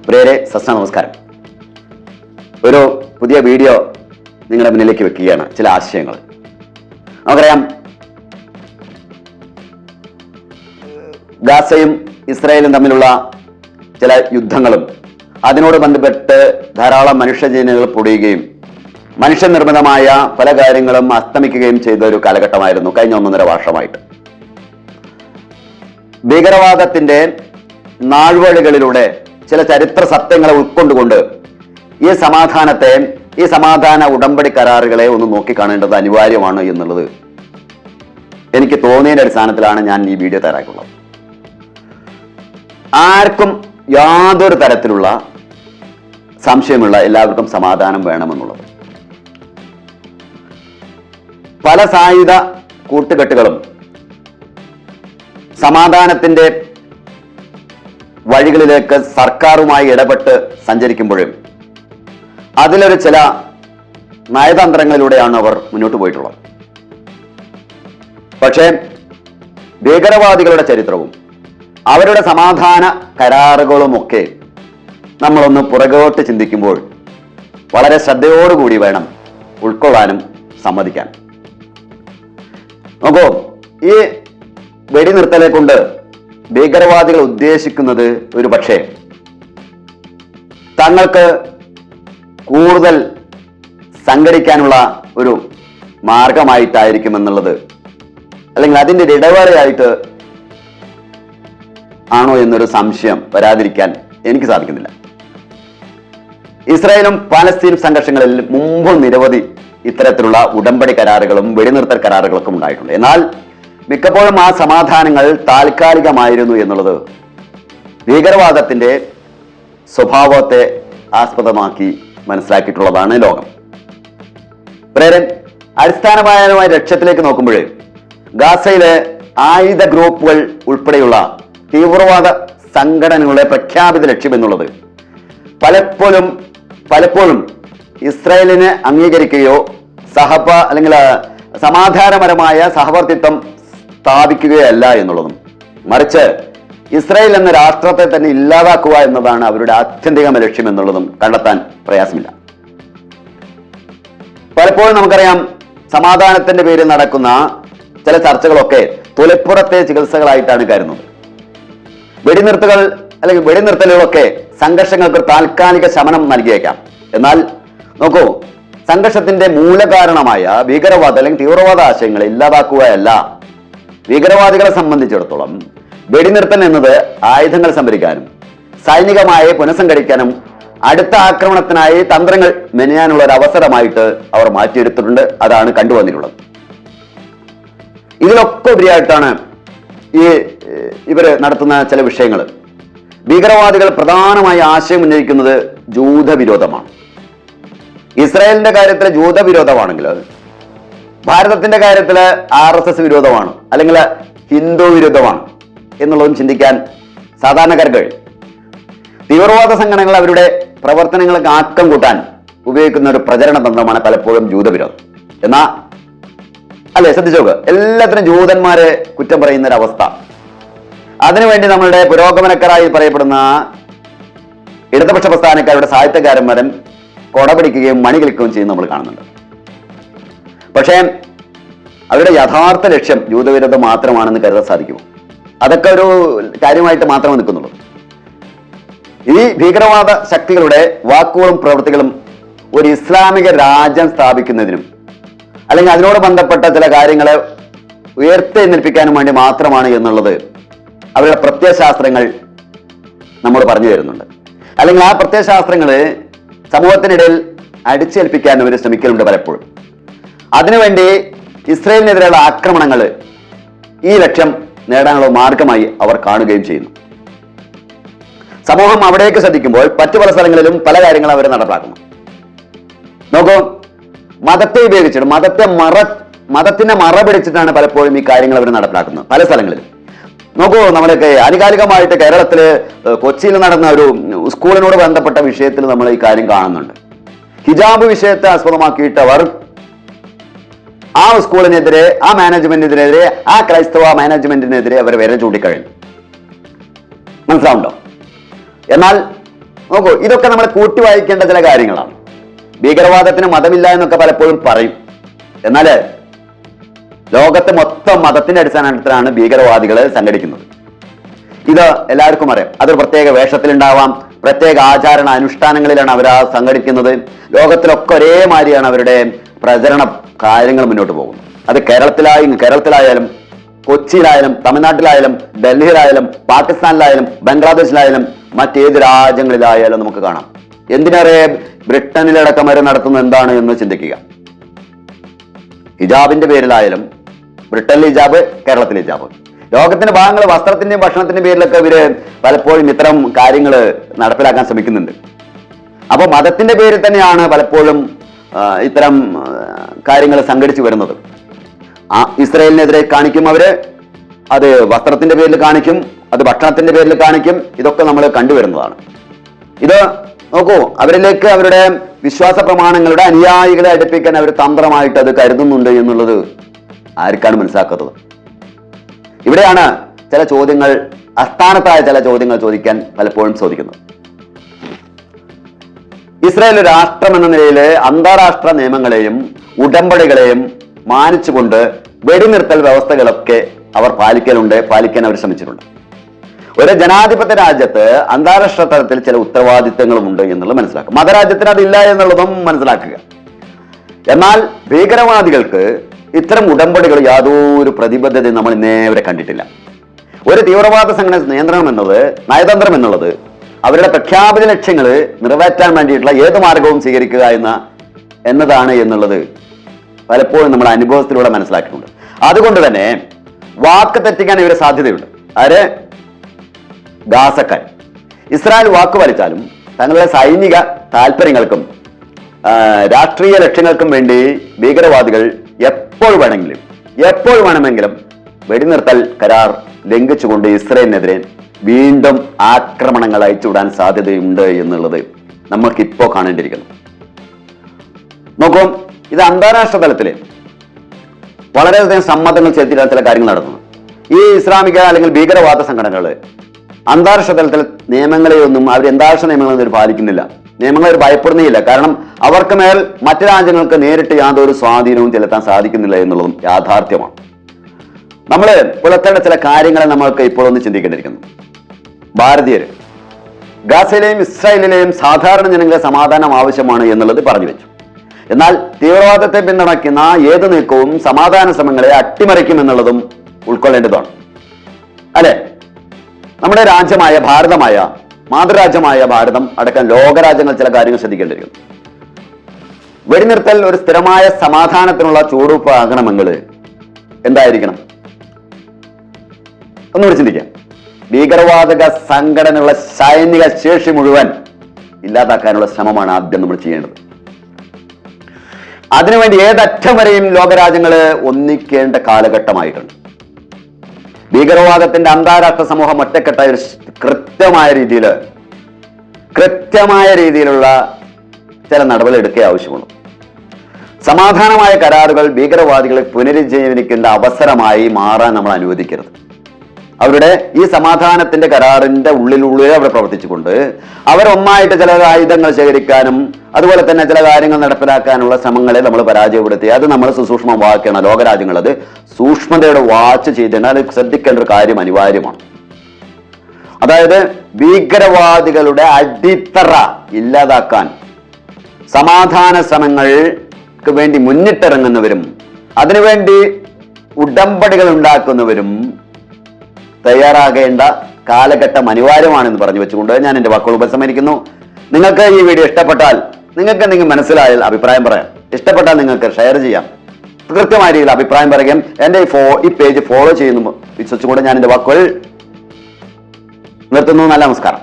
പ്രിയരെ, നമസ്കാരം. ഒരു പുതിയ വീഡിയോ നിങ്ങളുടെ മുന്നിലേക്ക് വെക്കുകയാണ്. ചില ആശയങ്ങൾ നമുക്കറിയാം. ഗാസയും ഇസ്രായേലും തമ്മിലുള്ള ചില യുദ്ധങ്ങളും അതിനോട് ബന്ധപ്പെട്ട് ധാരാളം മനുഷ്യജീവനുകൾ പൊടിയുകയും മനുഷ്യനിർമ്മിതമായ പല കാര്യങ്ങളും അസ്തമിക്കുകയും ചെയ്ത ഒരു കാലഘട്ടമായിരുന്നു കഴിഞ്ഞ 1.5 വർഷമായിട്ട്. ഭീകരവാദത്തിന്റെ നാൾവഴികളിലൂടെ ചില ചരിത്ര സത്യങ്ങളെ ഉൾക്കൊണ്ടുകൊണ്ട് ഈ സമാധാന ഉടമ്പടി കരാറുകളെ ഒന്ന് നോക്കിക്കാണേണ്ടത് അനിവാര്യമാണ് എന്നുള്ളത് എനിക്ക് തോന്നിയതിന്റെ അടിസ്ഥാനത്തിലാണ് ഞാൻ ഈ വീഡിയോ തയ്യാറാക്കുള്ളത്. ആർക്കും യാതൊരു തരത്തിലുള്ള സംശയമുള്ള എല്ലാവർക്കും സമാധാനം വേണമെന്നുള്ളത്. പല സായുധ കൂട്ടുകെട്ടുകളും സമാധാനത്തിന്റെ വഴികളിലേക്ക് സർക്കാരുമായി ഇടപെട്ട് സഞ്ചരിക്കുമ്പോഴും അതിലൊരു ചില നയതന്ത്രങ്ങളിലൂടെയാണ് അവർ മുന്നോട്ട് പോയിട്ടുള്ളത്. പക്ഷേ ഭീകരവാദികളുടെ ചരിത്രവും അവരുടെ സമാധാന കരാറുകളുമൊക്കെ നമ്മളൊന്ന് പുറകോട്ട് ചിന്തിക്കുമ്പോൾ വളരെ ശ്രദ്ധയോടുകൂടി വേണം ഉൾക്കൊള്ളാനും സമ്മതിക്കാൻ. നോക്കൂ, ഈ വെടിനിർത്തലെ കൊണ്ട് ഭീകരവാദികൾ ഉദ്ദേശിക്കുന്നത് ഒരു പക്ഷേ തങ്ങൾക്ക് കൂടുതൽ സംഘടിക്കാനുള്ള ഒരു മാർഗമായിട്ടായിരിക്കുമെന്നുള്ളത്, അല്ലെങ്കിൽ അതിൻ്റെ ഒരു ഇടവേളയായിട്ട് ആണോ എന്നൊരു സംശയം വരാതിരിക്കാൻ എനിക്ക് സാധിക്കുന്നില്ല. ഇസ്രായേലും പാലസ്തീനും സംഘർഷങ്ങളിൽ മുമ്പും നിരവധി ഇത്തരത്തിലുള്ള ഉടമ്പടി കരാറുകളും വെടിനിർത്തൽ കരാറുകളൊക്കെ ഉണ്ടായിട്ടുണ്ട്. എന്നാൽ മിക്കപ്പോഴും ആ സമാധാനങ്ങൾ താൽക്കാലികമായിരുന്നു എന്നുള്ളത് ഭീകരവാദത്തിന്റെ സ്വഭാവത്തെ ആസ്പദമാക്കി മനസ്സിലാക്കിയിട്ടുള്ളതാണ് ലോകം. പ്രേരൻ അടിസ്ഥാനപരമായ ലക്ഷ്യത്തിലേക്ക് നോക്കുമ്പോൾ ഗാസയിലെ ആയുധ ഗ്രൂപ്പുകൾ ഉൾപ്പെടെയുള്ള തീവ്രവാദ സംഘടനകളുടെ പ്രഖ്യാപിത ലക്ഷ്യം എന്നുള്ളത് പലപ്പോഴും ഇസ്രായേലിനെ അംഗീകരിക്കുകയോ അല്ലെങ്കിൽ സമാധാനപരമായ സഹവർത്തിത്വം സ്ഥാപിക്കുകയല്ല എന്നുള്ളതും, മറിച്ച് ഇസ്രായേൽ എന്ന രാഷ്ട്രത്തെ തന്നെ ഇല്ലാതാക്കുക എന്നതാണ് അവരുടെ ആത്യന്തിക ലക്ഷ്യം എന്നുള്ളതും കണ്ടെത്താൻ പ്രയാസമില്ല. പലപ്പോഴും നമുക്കറിയാം, സമാധാനത്തിന്റെ പേരിൽ നടക്കുന്ന ചില ചർച്ചകളൊക്കെ തൊലിപ്പുറത്തെ ചികിത്സകളായിട്ടാണ് കരുതുന്നത്. വെടിനിർത്തലുകളൊക്കെ സംഘർഷങ്ങൾക്ക് താൽക്കാലിക ശമനം നൽകിയേക്കാം. എന്നാൽ നോക്കൂ, സംഘർഷത്തിന്റെ മൂലകാരണമായ ഭീകരവാദ അല്ലെങ്കിൽ തീവ്രവാദ ആശയങ്ങളെ ഇല്ലാതാക്കുകയല്ല. ഭീകരവാദികളെ സംബന്ധിച്ചിടത്തോളം വെടിനിർത്തൽ എന്നത് ആയുധങ്ങൾ സംഭരിക്കാനും സൈനികമായി പുനഃസംഘടിക്കാനും അടുത്ത ആക്രമണത്തിനായി തന്ത്രങ്ങൾ മെനയാനുള്ള ഒരു അവസരമായിട്ട് അവർ മാറ്റിയെടുത്തിട്ടുണ്ട്. അതാണ് കണ്ടുവന്നിട്ടുള്ളത്. ഇതിലൊക്കെ ഉപരിയായിട്ടാണ് ഇവർ നടത്തുന്ന ചില വിഷയങ്ങൾ. ഭീകരവാദികൾ പ്രധാനമായി ആശയം ഉന്നയിക്കുന്നത് ജൂതവിരോധമാണ്. ഇസ്രായേലിന്റെ കാര്യത്തിൽ ജൂതവിരോധമാണെങ്കിൽ ഭാരതത്തിന്റെ കാര്യത്തിൽ RSS വിരോധമാണ്, അല്ലെങ്കിൽ ഹിന്ദു വിരോധമാണ് എന്നുള്ളതും ചിന്തിക്കാൻ സാധാരണക്കാർക്ക് കഴിയും. തീവ്രവാദ സംഘടനകൾ അവരുടെ പ്രവർത്തനങ്ങൾക്ക് ആക്കം കൂട്ടാൻ ഉപയോഗിക്കുന്ന ഒരു പ്രചരണ തന്ത്രമാണ് പലപ്പോഴും ജൂതവിരോധം. ശ്രദ്ധിച്ചു നോക്ക്, എല്ലാത്തിനും ജൂതന്മാരെ കുറ്റം പറയുന്ന ഒരു അവസ്ഥ. അതിനുവേണ്ടി നമ്മളുടെ പുരോഗമനക്കാരായി പറയപ്പെടുന്ന ഇടതുപക്ഷ പ്രസ്ഥാനക്കാരുടെ സാഹിത്യകാരന്മാരും കൊടപിടിക്കുകയും മണികളിക്കുകയും ചെയ്യുന്ന നമ്മൾ കാണുന്നുണ്ട്. പക്ഷേ അവരുടെ യഥാർത്ഥ ലക്ഷ്യം ജൂതവിരോധം മാത്രമാണെന്ന് കരുതാൻ സാധിക്കുമോ? അതൊക്കെ ഒരു കാര്യമായിട്ട് മാത്രമേ നിൽക്കുന്നുള്ളൂ. ഈ ഭീകരവാദ ശക്തികളുടെ വാക്കുകളും പ്രവൃത്തികളും ഒരു ഇസ്ലാമിക രാജ്യം സ്ഥാപിക്കുന്നതിനും അല്ലെങ്കിൽ അതിനോട് ബന്ധപ്പെട്ട ചില കാര്യങ്ങളെ ഉയർത്തെഴുന്നേൽപ്പിക്കാനും വേണ്ടി മാത്രമാണ് എന്നുള്ളത് അവരുടെ പ്രത്യയശാസ്ത്രങ്ങൾ നമ്മോട് പറഞ്ഞു തരുന്നുണ്ട്. അല്ലെങ്കിൽ ആ പ്രത്യയശാസ്ത്രങ്ങൾ സമൂഹത്തിനിടയിൽ അടിച്ചേൽപ്പിക്കാൻ അവർ ശ്രമിക്കലുണ്ട് പലപ്പോഴും. അതിനുവേണ്ടി ഇസ്രായേലിനെതിരെയുള്ള ആക്രമണങ്ങൾ ഈ ലക്ഷ്യം നേടാനുള്ള മാർഗമായി അവർ കാണുകയും ചെയ്യുന്നു. സമൂഹം അവിടേക്ക് ശ്രദ്ധിക്കുമ്പോൾ മറ്റു പല സ്ഥലങ്ങളിലും പല കാര്യങ്ങളും അവർ നടപ്പാക്കുന്നു. നോക്കൂ, മതത്തെ ഉപയോഗിച്ചിട്ട് മതത്തിന്റെ മറ പിടിച്ചിട്ടാണ് പലപ്പോഴും ഈ കാര്യങ്ങൾ അവർ നടപ്പാക്കുന്നത് പല സ്ഥലങ്ങളിലും. നോക്കൂ, നമ്മളൊക്കെ ആധികാരികമായിട്ട് കേരളത്തില് കൊച്ചിയിൽ നടന്ന ഒരു സ്കൂളിനോട് ബന്ധപ്പെട്ട വിഷയത്തിൽ നമ്മൾ ഈ കാര്യം കാണുന്നുണ്ട്. ഹിജാബ് വിഷയത്തെ ആസ്പദമാക്കിയിട്ട് അവർ ആ സ്കൂളിനെതിരെ, ആ മാനേജ്മെന്റിനെതിരെ, ആ ക്രൈസ്തവ മാനേജ്മെന്റിനെതിരെ അവർ വിരൽ ചൂണ്ടിക്കഴിഞ്ഞു. മനസ്സിലാവുണ്ടോ? എന്നാൽ നോക്കൂ, ഇതൊക്കെ നമ്മൾ കൂട്ടി വായിക്കേണ്ട ചില കാര്യങ്ങളാണ്. ഭീകരവാദത്തിന് മതമില്ല എന്നൊക്കെ പലപ്പോഴും പറയും. എന്നാൽ ലോകത്തെ മൊത്തം മതത്തിന്റെ അടിസ്ഥാനത്തിലാണ് ഭീകരവാദികളെ സംഘടിക്കുന്നത്. ഇത് എല്ലാവർക്കും അറിയാം. അതൊരു പ്രത്യേക വേഷത്തിലുണ്ടാവാം, പ്രത്യേക ആചാരണ അനുഷ്ഠാനങ്ങളിലാണ് അവർ സംഘടിക്കുന്നത്. ലോകത്തിലൊക്കെ ഒരേമാതിരിയാണ് അവരുടെ പ്രചരണ കാര്യങ്ങൾ മുന്നോട്ട് പോകുന്നത്. അത് കേരളത്തിലായാലും കൊച്ചിയിലായാലും തമിഴ്നാട്ടിലായാലും ഡൽഹിയിലായാലും പാകിസ്ഥാനിലായാലും ബംഗ്ലാദേശിലായാലും മറ്റേത് രാജ്യങ്ങളിലായാലും നമുക്ക് കാണാം. എന്തിനേറെ ബ്രിട്ടനിലടക്കം വരെ നടത്തുന്നത് എന്താണ് എന്ന് ചിന്തിക്കുക. ഹിജാബിന്റെ പേരിലായാലും ബ്രിട്ടനിലെ ഹിജാബ്, കേരളത്തിലെ ഹിജാബ്, ലോകത്തിന്റെ ഭാഗങ്ങൾ വസ്ത്രത്തിന്റെയും ഭക്ഷണത്തിന്റെയും പേരിലൊക്കെ ഇവര് പലപ്പോഴും ഇത്തരം കാര്യങ്ങൾ നടപ്പിലാക്കാൻ ശ്രമിക്കുന്നുണ്ട്. അപ്പോൾ മതത്തിന്റെ പേരിൽ തന്നെയാണ് പലപ്പോഴും ഇത്തരം കാര്യങ്ങൾ സംഘടിച്ചു വരുന്നത്. ഇസ്രായേലിനെതിരെ കാണിക്കും അവര്, അത് വസ്ത്രത്തിന്റെ പേരിൽ കാണിക്കും, അത് ഭക്ഷണത്തിന്റെ പേരിൽ കാണിക്കും. ഇതൊക്കെ നമ്മൾ കണ്ടുവരുന്നതാണ്. ഇത് നോക്കൂ, അവരിലേക്ക് അവരുടെ വിശ്വാസ പ്രമാണങ്ങളുടെ അനുയായികളെ അടുപ്പിക്കാൻ അവർ തന്ത്രമായിട്ട് അത് കരുതുന്നുണ്ട് എന്നുള്ളത് ആർക്കാണ് മനസ്സിലാക്കാത്തത്? ഇവിടെയാണ് ചില ചോദ്യങ്ങൾ, അസ്ഥാനത്തായ ചില ചോദ്യങ്ങൾ ചോദിക്കാൻ പലപ്പോഴും ചോദിക്കുന്നത്. ഇസ്രായേൽ രാഷ്ട്രം എന്ന നിലയിൽ അന്താരാഷ്ട്ര നിയമങ്ങളെയും ഉടമ്പടികളെയും മാനിച്ചുകൊണ്ട് വെടിനിർത്തൽ വ്യവസ്ഥകളൊക്കെ അവർ പാലിക്കാൻ അവർ ശ്രമിച്ചിട്ടുണ്ട്. ഒരു ജനാധിപത്യ രാജ്യത്ത് അന്താരാഷ്ട്ര തലത്തിൽ ചില ഉത്തരവാദിത്തങ്ങളുമുണ്ട് എന്നുള്ളത് മനസ്സിലാക്കുക. മതരാജ്യത്തിന് അതില്ല എന്നുള്ളതും മനസ്സിലാക്കുക. എന്നാൽ ഭീകരവാദികൾക്ക് ഇത്തരം ഉടമ്പടികൾ യാതൊരു പ്രതിബദ്ധതയും നമ്മൾ ഇന്നേവരെ കണ്ടിട്ടില്ല. ഒരു തീവ്രവാദ സംഘടന നിയന്ത്രണം എന്നത്, നയതന്ത്രം എന്നുള്ളത് അവരുടെ പ്രഖ്യാപിത ലക്ഷ്യങ്ങൾ നിറവേറ്റാൻ വേണ്ടിയിട്ടുള്ള ഏത് മാർഗവും സ്വീകരിക്കുക എന്നതാണ് എന്നുള്ളത് പലപ്പോഴും നമ്മൾ അനുഭവത്തിലൂടെ മനസ്സിലാക്കിയിട്ടുണ്ട്. അതുകൊണ്ട് തന്നെ വാക്ക് തെറ്റിക്കാൻ ഇവര് സാധ്യതയുണ്ട്. ആര്? ഗാസക്കാർ. ഇസ്രായേൽ വാക്ക് വലിച്ചാലും തങ്ങളുടെ സൈനിക താല്പര്യങ്ങൾക്കും രാഷ്ട്രീയ ലക്ഷ്യങ്ങൾക്കും വേണ്ടി ഭീകരവാദികൾ എപ്പോൾ വേണമെങ്കിലും വെടിനിർത്തൽ കരാർ ലംഘിച്ചുകൊണ്ട് ഇസ്രായേലിനെതിരെ വീണ്ടും ആക്രമണങ്ങൾ അയച്ചുവിടാൻ സാധ്യതയുണ്ട് എന്നുള്ളത് നമുക്കിപ്പോ കാണേണ്ടിയിരിക്കുന്നു. നോക്കൂ, ഇത് അന്താരാഷ്ട്ര തലത്തില് വളരെയധികം സമ്മർദ്ദങ്ങൾ ചെലുത്തിയിട്ടാണ് ചില കാര്യങ്ങൾ നടക്കുന്നത്. ഈ ഇസ്ലാമിക അല്ലെങ്കിൽ ഭീകരവാദ സംഘടനകൾ അന്താരാഷ്ട്ര തലത്തിൽ നിയമങ്ങളെയൊന്നും അവർ അന്താരാഷ്ട്ര നിയമങ്ങളൊന്നും പാലിക്കുന്നില്ല. നിയമങ്ങൾ അവർ ഭയപ്പെടുന്നില്ല. കാരണം അവർക്ക് മേൽ മറ്റു രാജ്യങ്ങൾക്ക് നേരിട്ട് യാതൊരു സ്വാധീനവും ചെലുത്താൻ സാധിക്കുന്നില്ല എന്നുള്ളതും യാഥാർത്ഥ്യമാണ്. നമ്മൾ പുലർത്തേണ്ട ചില കാര്യങ്ങളെ നമ്മൾക്ക് ഇപ്പോൾ ഒന്ന് ചിന്തിക്കേണ്ടിയിരിക്കുന്നു. ഭാരതീയര് ഗാസയിലെയും ഇസ്രായേലിലെയും സാധാരണ ജനങ്ങളുടെ സമാധാനം ആവശ്യമാണ് എന്നുള്ളത് പറഞ്ഞു വെച്ചു. എന്നാൽ തീവ്രവാദത്തെ പിന്തുണയ്ക്കുന്ന ഏത് നീക്കവും സമാധാന ശ്രമങ്ങളെ അട്ടിമറിക്കും എന്നുള്ളതും ഉൾക്കൊള്ളേണ്ടതാണ്, അല്ലെ? നമ്മുടെ രാജ്യമായ മാതൃരാജ്യമായ ഭാരതം അടക്കം ലോകരാജ്യങ്ങൾ ചില കാര്യങ്ങൾ ശ്രദ്ധിക്കേണ്ടിയിരിക്കുന്നു. വെടിനിർത്തൽ ഒരു സ്ഥിരമായ സമാധാനത്തിനുള്ള ചൂടുവെപ്പ് ആകണമെങ്കിൽ എന്തായിരിക്കണം? ഒന്നുകൂടി ചിന്തിക്കാം. ഭീകരവാദക സംഘടനയുള്ള സൈനിക ശേഷി മുഴുവൻ ഇല്ലാതാക്കാനുള്ള ശ്രമമാണ് ആദ്യം നമ്മൾ ചെയ്യേണ്ടത്. അതിനുവേണ്ടി ഏതറ്റം വരെയും ലോകരാജ്യങ്ങള് ഒന്നിക്കേണ്ട കാലഘട്ടമായിട്ടുണ്ട്. ഭീകരവാദത്തിന്റെ അന്താരാഷ്ട്ര സമൂഹം ഒറ്റക്കെട്ടായ ഒരു കൃത്യമായ രീതിയിലുള്ള ചില നടപടി എടുക്കുക ആവശ്യമുള്ളൂ. സമാധാനമായ കരാറുകൾ ഭീകരവാദികളെ പുനരുജ്ജീവനിക്കേണ്ട അവസരമായി മാറാൻ നമ്മൾ അനുവദിക്കരുത്. അവരുടെ ഈ സമാധാനത്തിന്റെ കരാറിന്റെ ഉള്ളിൽ അവിടെ പ്രവർത്തിച്ചുകൊണ്ട് അവരൊന്നായിട്ട് ചില ആയുധങ്ങൾ ശേഖരിക്കാനും അതുപോലെ തന്നെ ചില കാര്യങ്ങൾ നടപ്പിലാക്കാനുള്ള ശ്രമങ്ങളെ നമ്മൾ പരാജയപ്പെടുത്തി അത് നമ്മൾ സുസൂക്ഷ്മമാക്കണം. ലോകരാജ്യങ്ങൾ അത് സൂക്ഷ്മതയുടെ വാച്ച് ചെയ്താൽ ശ്രദ്ധിക്കേണ്ട ഒരു കാര്യം അനിവാര്യമാണ്. അതായത് ഭീകരവാദികളുടെ അടിത്തറ ഇല്ലാതാക്കാൻ സമാധാന ശ്രമങ്ങൾക്ക് വേണ്ടി മുന്നിട്ടിറങ്ങുന്നവരും അതിനുവേണ്ടി ഉടമ്പടികൾ ഉണ്ടാക്കുന്നവരും തയ്യാറാകേണ്ട കാലഘട്ടം അനിവാര്യമാണെന്ന് പറഞ്ഞു വെച്ചുകൊണ്ട് ഞാൻ എൻ്റെ വാക്കുകൾ ഉപസംഹരിക്കുന്നു. നിങ്ങൾക്ക് ഈ വീഡിയോ ഇഷ്ടപ്പെട്ടാൽ, നിങ്ങൾക്ക് എന്തെങ്കിലും മനസ്സിലായാൽ അഭിപ്രായം പറയാം. ഇഷ്ടപ്പെട്ടാൽ നിങ്ങൾക്ക് ഷെയർ ചെയ്യാം. കൃത്യമായ രീതിയിൽ അഭിപ്രായം പറയുകയും എൻ്റെ ഈ പേജ് ഫോളോ ചെയ്യുന്നു വിശ്വസിച്ചുകൊണ്ട് ഞാൻ എൻ്റെ വാക്കുകൾ നിർത്തുന്നു. നല്ല നമസ്കാരം.